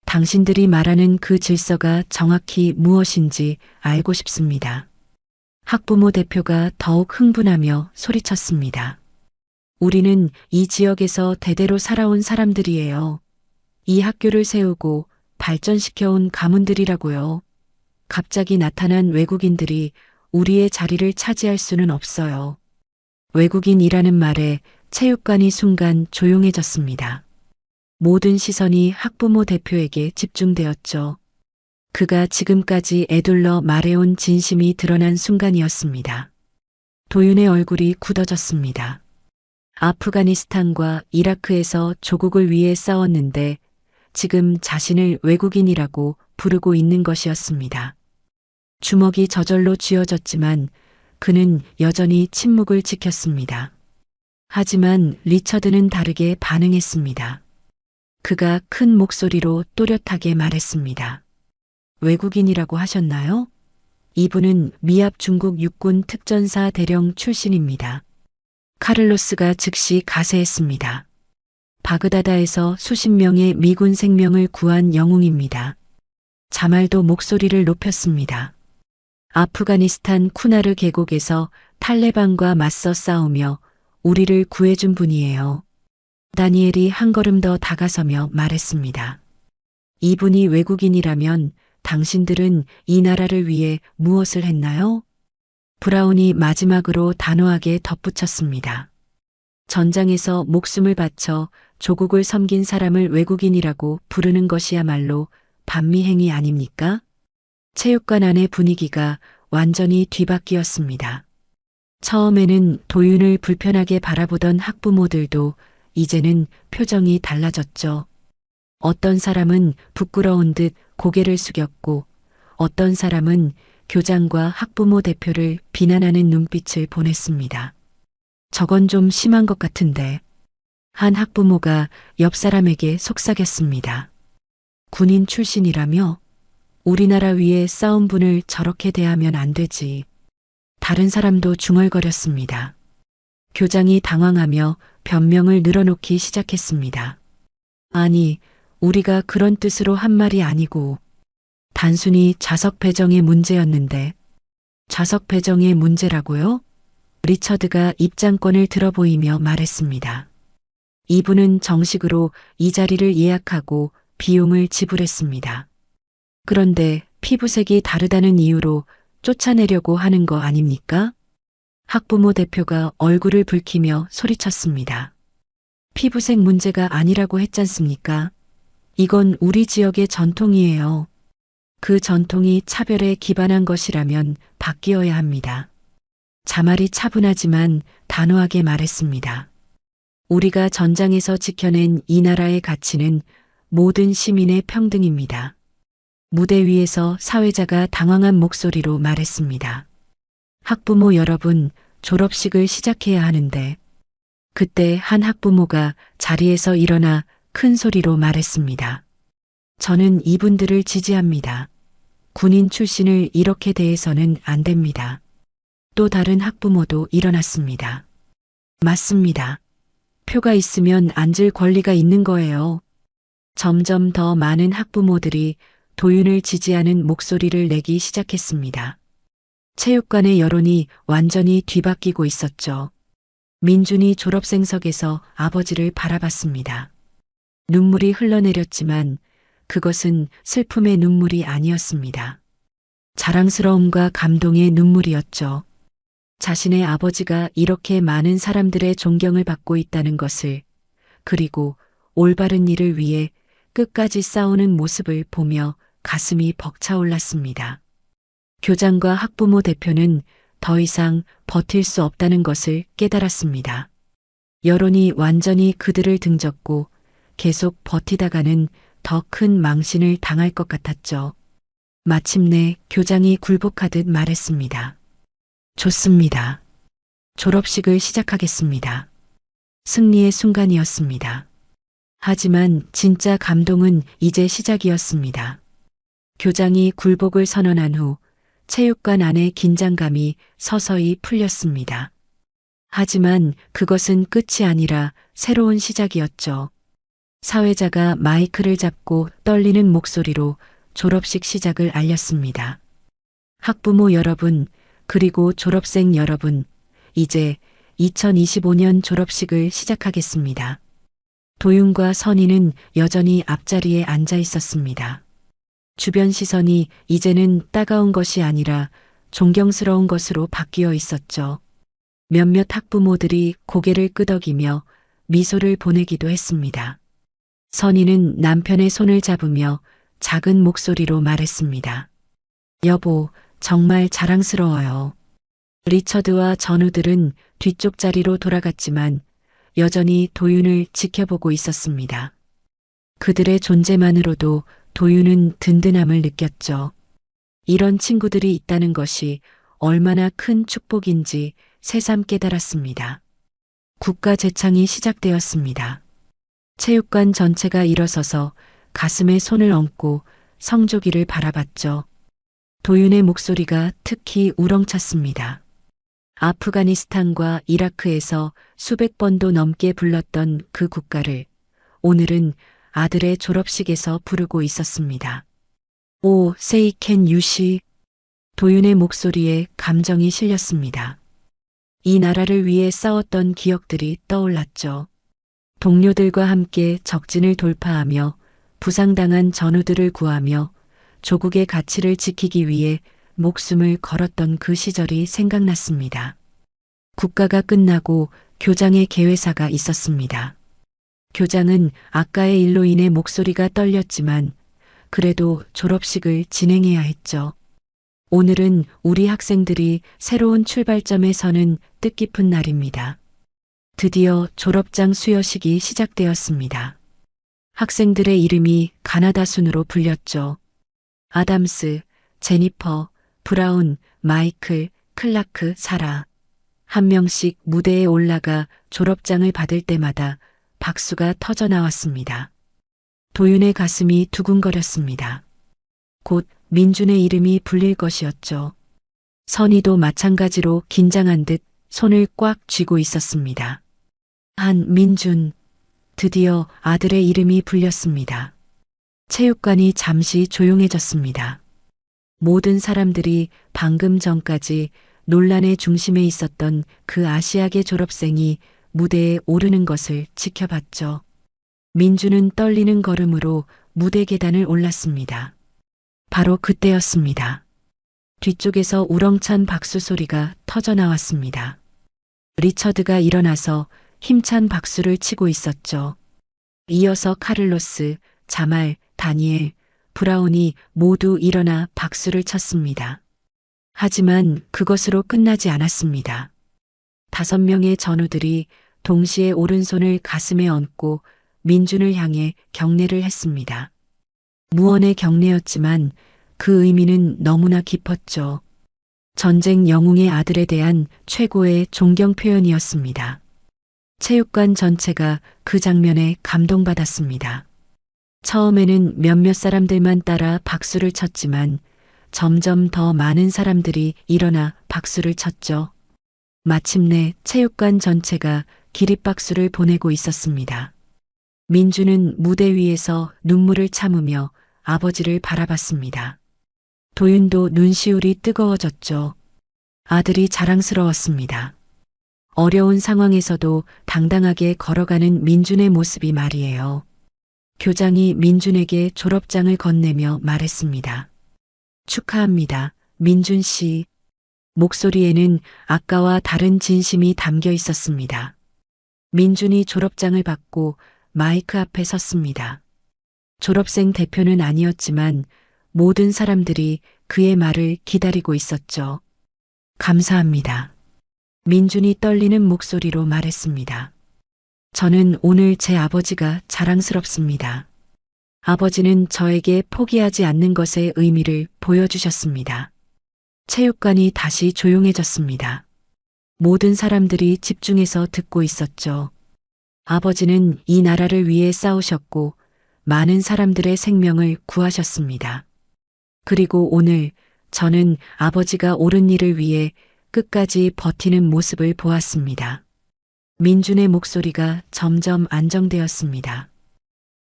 당신들이 말하는 그 질서가 정확히 무엇인지 알고 싶습니다. 학부모 대표가 더욱 흥분하며 소리쳤습니다. 우리는 이 지역에서 대대로 살아온 사람들이에요. 이 학교를 세우고 발전시켜온 가문들이라고요. 갑자기 나타난 외국인들이 우리의 자리를 차지할 수는 없어요. 외국인이라는 말에 체육관이 순간 조용해졌습니다. 모든 시선이 학부모 대표에게 집중되었죠. 그가 지금까지 애둘러 말해온 진심이 드러난 순간이었습니다. 도윤의 얼굴이 굳어졌습니다. 아프가니스탄과 이라크에서 조국을 위해 싸웠는데 지금 자신을 외국인이라고 부르고 있는 것이었습니다. 주먹이 저절로 쥐어졌지만 그는 여전히 침묵을 지켰습니다. 하지만 리처드는 다르게 반응했습니다. 그가 큰 목소리로 또렷하게 말했습니다. 외국인이라고 하셨나요? 이분은 미합 중국 육군 특전사 대령 출신입니다. 카를로스가 즉시 가세했습니다. 바그다다에서 수십 명의 미군 생명을 구한 영웅입니다. 자말도 목소리를 높였습니다. 아프가니스탄 쿠나르 계곡에서 탈레반과 맞서 싸우며 우리를 구해준 분이에요. 다니엘이 한 걸음 더 다가서며 말했습니다. 이분이 외국인이라면 당신들은 이 나라를 위해 무엇을 했나요? 브라운이 마지막으로 단호하게 덧붙였습니다. 전장에서 목숨을 바쳐 조국을 섬긴 사람을 외국인이라고 부르는 것이야말로 반미행위 아닙니까? 체육관 안의 분위기가 완전히 뒤바뀌었습니다. 처음에는 도윤을 불편하게 바라보던 학부모들도 이제는 표정이 달라졌죠. 어떤 사람은 부끄러운 듯 고개를 숙였고 어떤 사람은 교장과 학부모 대표를 비난하는 눈빛을 보냈습니다. 저건 좀 심한 것 같은데. 한 학부모가 옆 사람에게 속삭였습니다. 군인 출신이라며? 우리나라 위에 싸운 분을 저렇게 대하면 안 되지. 다른 사람도 중얼거렸습니다. 교장이 당황하며 변명을 늘어놓기 시작했습니다. 아니, 우리가 그런 뜻으로 한 말이 아니고 단순히 좌석 배정의 문제였는데. 좌석 배정의 문제라고요? 리처드가 입장권을 들어 보이며 말했습니다. 이분은 정식으로 이 자리를 예약하고 비용을 지불했습니다. 그런데 피부색이 다르다는 이유로 쫓아내려고 하는 거 아닙니까? 학부모 대표가 얼굴을 붉히며 소리쳤습니다. 피부색 문제가 아니라고 했잖습니까? 이건 우리 지역의 전통이에요. 그 전통이 차별에 기반한 것이라면 바뀌어야 합니다. 자말이 차분하지만 단호하게 말했습니다. 우리가 전장에서 지켜낸 이 나라의 가치는 모든 시민의 평등입니다. 무대 위에서 사회자가 당황한 목소리로 말했습니다. 학부모 여러분, 졸업식을 시작해야 하는데. 그때 한 학부모가 자리에서 일어나 큰 소리로 말했습니다. 저는 이분들을 지지합니다. 군인 출신을 이렇게 대해서는 안 됩니다. 또 다른 학부모도 일어났습니다. 맞습니다. 표가 있으면 앉을 권리가 있는 거예요. 점점 더 많은 학부모들이 도윤을 지지하는 목소리를 내기 시작했습니다. 체육관의 여론이 완전히 뒤바뀌고 있었죠. 민준이 졸업생석에서 아버지를 바라봤습니다. 눈물이 흘러내렸지만 그것은 슬픔의 눈물이 아니었습니다. 자랑스러움과 감동의 눈물이었죠. 자신의 아버지가 이렇게 많은 사람들의 존경을 받고 있다는 것을, 그리고 올바른 일을 위해 끝까지 싸우는 모습을 보며 가슴이 벅차올랐습니다. 교장과 학부모 대표는 더 이상 버틸 수 없다는 것을 깨달았습니다. 여론이 완전히 그들을 등졌고 계속 버티다가는 더 큰 망신을 당할 것 같았죠. 마침내 교장이 굴복하듯 말했습니다. 좋습니다. 졸업식을 시작하겠습니다. 승리의 순간이었습니다. 하지만 진짜 감동은 이제 시작이었습니다. 교장이 굴복을 선언한 후 체육관 안의 긴장감이 서서히 풀렸습니다. 하지만 그것은 끝이 아니라 새로운 시작이었죠. 사회자가 마이크를 잡고 떨리는 목소리로 졸업식 시작을 알렸습니다. 학부모 여러분, 그리고 졸업생 여러분, 이제 2025년 졸업식을 시작하겠습니다. 도윤과 선희는 여전히 앞자리에 앉아 있었습니다. 주변 시선이 이제는 따가운 것이 아니라 존경스러운 것으로 바뀌어 있었죠. 몇몇 학부모들이 고개를 끄덕이며 미소를 보내기도 했습니다. 선희는 남편의 손을 잡으며 작은 목소리로 말했습니다. 여보, 정말 자랑스러워요. 리처드와 전우들은 뒤쪽 자리로 돌아갔지만 여전히 도윤을 지켜보고 있었습니다. 그들의 존재만으로도 도윤은 든든함을 느꼈죠. 이런 친구들이 있다는 것이 얼마나 큰 축복인지 새삼 깨달았습니다. 국가 재창이 시작되었습니다. 체육관 전체가 일어서서 가슴에 손을 얹고 성조기를 바라봤죠. 도윤의 목소리가 특히 우렁찼습니다. 아프가니스탄과 이라크에서 수백 번도 넘게 불렀던 그 국가를 오늘은 아들의 졸업식에서 부르고 있었습니다. 오, say can you see? 도윤의 목소리에 감정이 실렸습니다. 이 나라를 위해 싸웠던 기억들이 떠올랐죠. 동료들과 함께 적진을 돌파하며 부상당한 전우들을 구하며 조국의 가치를 지키기 위해 목숨을 걸었던 그 시절이 생각났습니다. 국가가 끝나고 교장의 개회사가 있었습니다. 교장은 아까의 일로 인해 목소리가 떨렸지만 그래도 졸업식을 진행해야 했죠. 오늘은 우리 학생들이 새로운 출발점에 서는 뜻깊은 날입니다. 드디어 졸업장 수여식이 시작되었습니다. 학생들의 이름이 가나다 순으로 불렸죠. 아담스, 제니퍼, 브라운, 마이클, 클라크, 사라. 한 명씩 무대에 올라가 졸업장을 받을 때마다 박수가 터져 나왔습니다. 도윤의 가슴이 두근거렸습니다. 곧 민준의 이름이 불릴 것이었죠. 선희도 마찬가지로 긴장한 듯 손을 꽉 쥐고 있었습니다. 민준, 드디어 아들의 이름이 불렸습니다. 체육관이 잠시 조용해졌습니다. 모든 사람들이 방금 전까지 논란의 중심에 있었던 그 아시아계 졸업생이 무대에 오르는 것을 지켜봤죠. 민준은 떨리는 걸음으로 무대 계단을 올랐습니다. 바로 그때였습니다. 뒤쪽에서 우렁찬 박수 소리가 터져 나왔습니다. 리처드가 일어나서 힘찬 박수를 치고 있었죠. 이어서 카를로스, 자말, 다니엘, 브라운이 모두 일어나 박수를 쳤습니다. 하지만 그것으로 끝나지 않았습니다. 5명의 전우들이 동시에 오른손을 가슴에 얹고 민준을 향해 경례를 했습니다. 무언의 경례였지만 그 의미는 너무나 깊었죠. 전쟁 영웅의 아들에 대한 최고의 존경 표현이었습니다. 체육관 전체가 그 장면에 감동받았습니다. 처음에는 몇몇 사람들만 따라 박수를 쳤지만 점점 더 많은 사람들이 일어나 박수를 쳤죠. 마침내 체육관 전체가 기립박수를 보내고 있었습니다. 민준은 무대 위에서 눈물을 참으며 아버지를 바라봤습니다. 도윤도 눈시울이 뜨거워졌죠. 아들이 자랑스러웠습니다. 어려운 상황에서도 당당하게 걸어가는 민준의 모습이 말이에요. 교장이 민준에게 졸업장을 건네며 말했습니다. 축하합니다, 민준 씨. 목소리에는 아까와 다른 진심이 담겨 있었습니다. 민준이 졸업장을 받고 마이크 앞에 섰습니다. 졸업생 대표는 아니었지만 모든 사람들이 그의 말을 기다리고 있었죠. 감사합니다. 민준이 떨리는 목소리로 말했습니다. 저는 오늘 제 아버지가 자랑스럽습니다. 아버지는 저에게 포기하지 않는 것의 의미를 보여주셨습니다. 체육관이 다시 조용해졌습니다. 모든 사람들이 집중해서 듣고 있었죠. 아버지는 이 나라를 위해 싸우셨고 많은 사람들의 생명을 구하셨습니다. 그리고 오늘 저는 아버지가 옳은 일을 위해 끝까지 버티는 모습을 보았습니다. 민준의 목소리가 점점 안정되었습니다.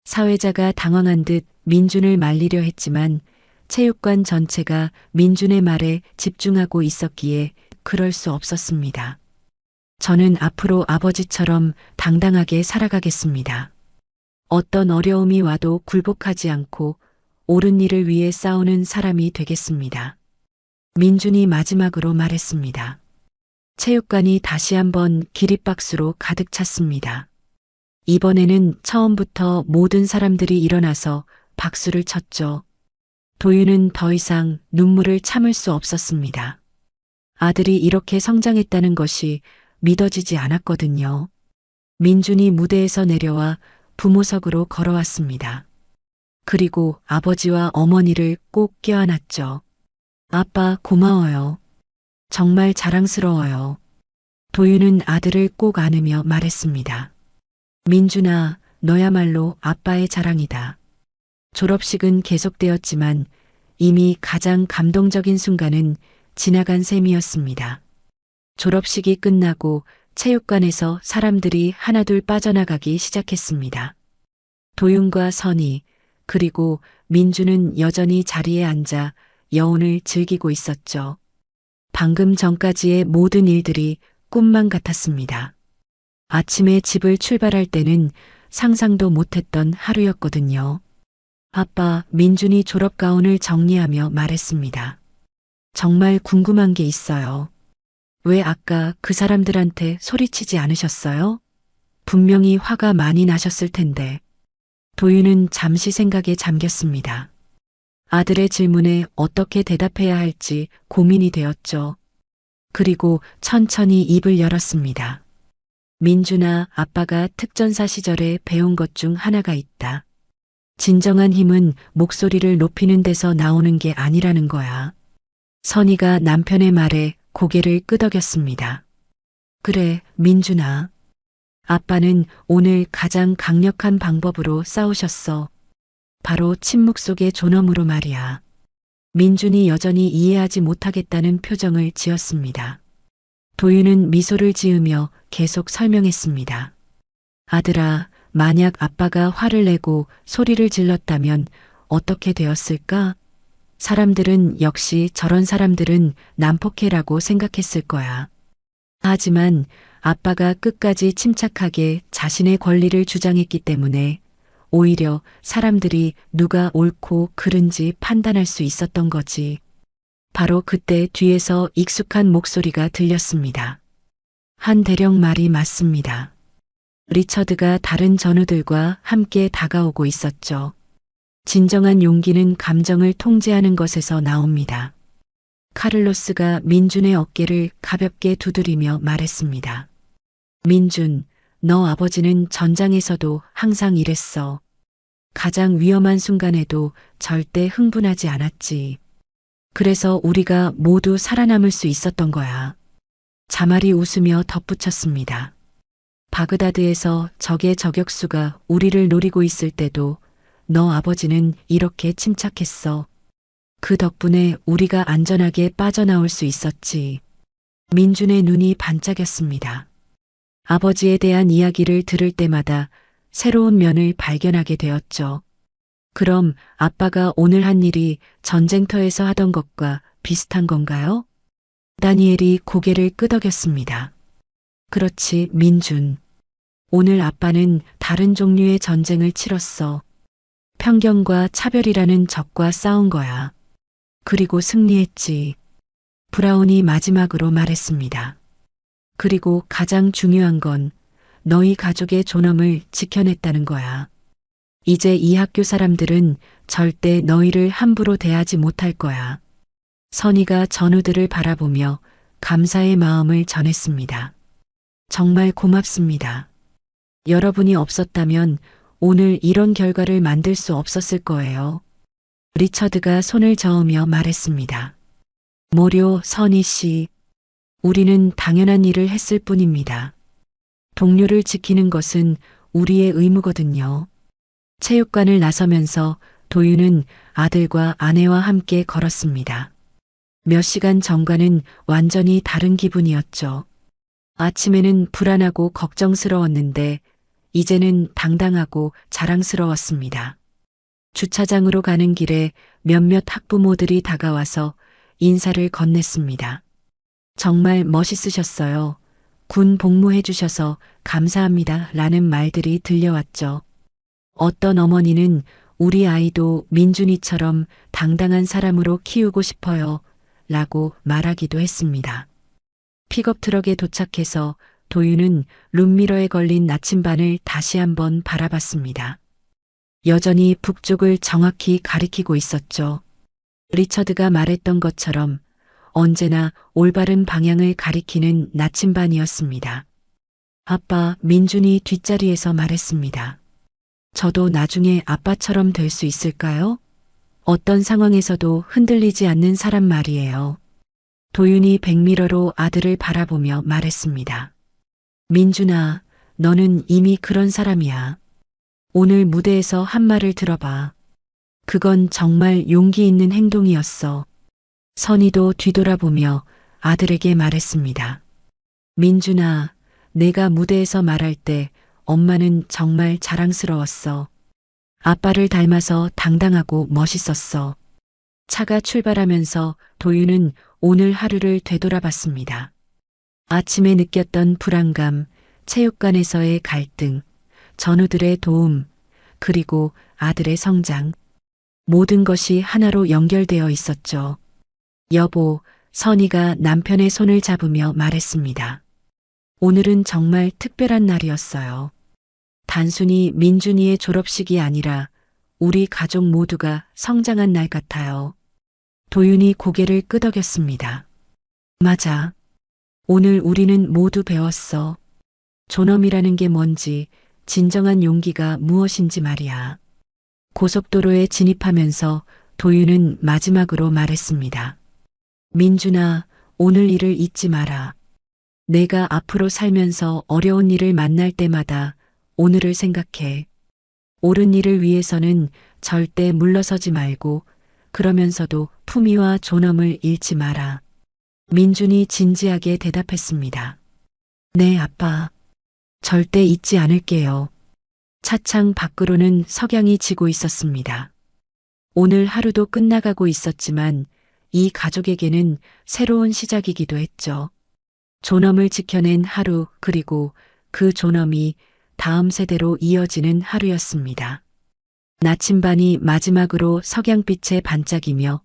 사회자가 당황한 듯 민준을 말리려 했지만 체육관 전체가 민준의 말에 집중하고 있었기에 그럴 수 없었습니다. 저는 앞으로 아버지처럼 당당하게 살아가겠습니다. 어떤 어려움이 와도 굴복하지 않고 옳은 일을 위해 싸우는 사람이 되겠습니다. 민준이 마지막으로 말했습니다. 체육관이 다시 한번 기립박수로 가득 찼습니다. 이번에는 처음부터 모든 사람들이 일어나서 박수를 쳤죠. 도윤은 더 이상 눈물을 참을 수 없었습니다. 아들이 이렇게 성장했다는 것이 믿어지지 않았거든요. 민준이 무대에서 내려와 부모석으로 걸어왔습니다. 그리고 아버지와 어머니를 꼭 껴안았죠. 아빠 고마워요. 정말 자랑스러워요. 도윤은 아들을 꼭 안으며 말했습니다. 민준아, 너야말로 아빠의 자랑이다. 졸업식은 계속되었지만 이미 가장 감동적인 순간은 지나간 셈이었습니다. 졸업식이 끝나고 체육관에서 사람들이 하나둘 빠져나가기 시작했습니다. 도윤과 선희, 그리고 민준은 여전히 자리에 앉아 여운을 즐기고 있었죠. 방금 전까지의 모든 일들이 꿈만 같았습니다. 아침에 집을 출발할 때는 상상도 못했던 하루였거든요. 아빠, 민준이 졸업가운을 정리하며 말했습니다. 정말 궁금한 게 있어요. 왜 아까 그 사람들한테 소리치지 않으셨어요? 분명히 화가 많이 나셨을 텐데. 도윤은 잠시 생각에 잠겼습니다. 아들의 질문에 어떻게 대답해야 할지 고민이 되었죠. 그리고 천천히 입을 열었습니다. 민준아, 아빠가 특전사 시절에 배운 것 중 하나가 있다. 진정한 힘은 목소리를 높이는 데서 나오는 게 아니라는 거야. 선희가 남편의 말에 고개를 끄덕였습니다. 그래, 민준아. 아빠는 오늘 가장 강력한 방법으로 싸우셨어. 바로 침묵 속의 존엄으로 말이야. 민준이 여전히 이해하지 못하겠다는 표정을 지었습니다. 도윤은 미소를 지으며 계속 설명했습니다. 아들아, 만약 아빠가 화를 내고 소리를 질렀다면 어떻게 되었을까? 사람들은 역시 저런 사람들은 난폭해라고 생각했을 거야. 하지만 아빠가 끝까지 침착하게 자신의 권리를 주장했기 때문에 오히려 사람들이 누가 옳고 그른지 판단할 수 있었던 거지. 바로 그때 뒤에서 익숙한 목소리가 들렸습니다. 한 대령 말이 맞습니다. 리처드가 다른 전우들과 함께 다가오고 있었죠. 진정한 용기는 감정을 통제하는 것에서 나옵니다. 카를로스가 민준의 어깨를 가볍게 두드리며 말했습니다. 민준, 너 아버지는 전장에서도 항상 이랬어. 가장 위험한 순간에도 절대 흥분하지 않았지. 그래서 우리가 모두 살아남을 수 있었던 거야. 자말이 웃으며 덧붙였습니다. 바그다드에서 적의 저격수가 우리를 노리고 있을 때도 너 아버지는 이렇게 침착했어. 그 덕분에 우리가 안전하게 빠져나올 수 있었지. 민준의 눈이 반짝였습니다. 아버지에 대한 이야기를 들을 때마다 새로운 면을 발견하게 되었죠. 그럼 아빠가 오늘 한 일이 전쟁터에서 하던 것과 비슷한 건가요? 다니엘이 고개를 끄덕였습니다. 그렇지, 민준. 오늘 아빠는 다른 종류의 전쟁을 치렀어. 편견과 차별이라는 적과 싸운 거야. 그리고 승리했지. 브라운이 마지막으로 말했습니다. 그리고 가장 중요한 건 너희 가족의 존엄을 지켜냈다는 거야. 이제 이 학교 사람들은 절대 너희를 함부로 대하지 못할 거야. 선희가 전우들을 바라보며 감사의 마음을 전했습니다. 정말 고맙습니다. 여러분이 없었다면 오늘 이런 결과를 만들 수 없었을 거예요. 리처드가 손을 저으며 말했습니다. 모료, 선희 씨. 우리는 당연한 일을 했을 뿐입니다. 동료를 지키는 것은 우리의 의무거든요. 체육관을 나서면서 도윤은 아들과 아내와 함께 걸었습니다. 몇 시간 전과는 완전히 다른 기분이었죠. 아침에는 불안하고 걱정스러웠는데 이제는 당당하고 자랑스러웠습니다. 주차장으로 가는 길에 몇몇 학부모들이 다가와서 인사를 건넸습니다. 정말 멋있으셨어요. 군 복무해 주셔서 감사합니다. 라는 말들이 들려왔죠. 어떤 어머니는 우리 아이도 민준이처럼 당당한 사람으로 키우고 싶어요. 라고 말하기도 했습니다. 픽업 트럭에 도착해서 도윤은 룸미러에 걸린 나침반을 다시 한번 바라봤습니다. 여전히 북쪽을 정확히 가리키고 있었죠. 리처드가 말했던 것처럼 언제나 올바른 방향을 가리키는 나침반이었습니다. 아빠, 민준이 뒷자리에서 말했습니다. 저도 나중에 아빠처럼 될 수 있을까요? 어떤 상황에서도 흔들리지 않는 사람 말이에요. 도윤이 백미러로 아들을 바라보며 말했습니다. 민준아, 너는 이미 그런 사람이야. 오늘 무대에서 한 말을 들어봐. 그건 정말 용기 있는 행동이었어. 선희도 뒤돌아보며 아들에게 말했습니다. 민준아, 내가 무대에서 말할 때 엄마는 정말 자랑스러웠어. 아빠를 닮아서 당당하고 멋있었어. 차가 출발하면서 도윤은 오늘 하루를 되돌아봤습니다. 아침에 느꼈던 불안감, 체육관에서의 갈등, 전우들의 도움, 그리고 아들의 성장. 모든 것이 하나로 연결되어 있었죠. 여보, 선희가 남편의 손을 잡으며 말했습니다. 오늘은 정말 특별한 날이었어요. 단순히 민준이의 졸업식이 아니라 우리 가족 모두가 성장한 날 같아요. 도윤이 고개를 끄덕였습니다. 맞아. 오늘 우리는 모두 배웠어. 존엄이라는 게 뭔지, 진정한 용기가 무엇인지 말이야. 고속도로에 진입하면서 도윤은 마지막으로 말했습니다. 민준아, 오늘 일을 잊지 마라. 내가 앞으로 살면서 어려운 일을 만날 때마다 오늘을 생각해. 옳은 일을 위해서는 절대 물러서지 말고 그러면서도 품위와 존엄을 잃지 마라. 민준이 진지하게 대답했습니다. 네, 아빠. 절대 잊지 않을게요. 차창 밖으로는 석양이 지고 있었습니다. 오늘 하루도 끝나가고 있었지만 이 가족에게는 새로운 시작이기도 했죠. 존엄을 지켜낸 하루, 그리고 그 존엄이 다음 세대로 이어지는 하루였습니다. 나침반이 마지막으로 석양빛에 반짝이며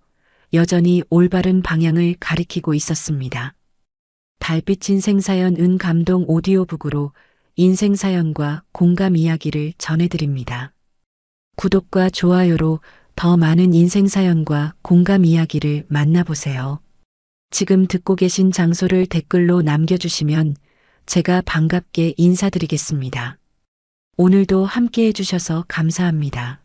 여전히 올바른 방향을 가리키고 있었습니다. 달빛 인생사연 은감동 오디오북으로 인생사연과 공감 이야기를 전해드립니다. 구독과 좋아요로 더 많은 인생사연과 공감 이야기를 만나보세요. 지금 듣고 계신 장소를 댓글로 남겨주시면 제가 반갑게 인사드리겠습니다. 오늘도 함께 해주셔서 감사합니다.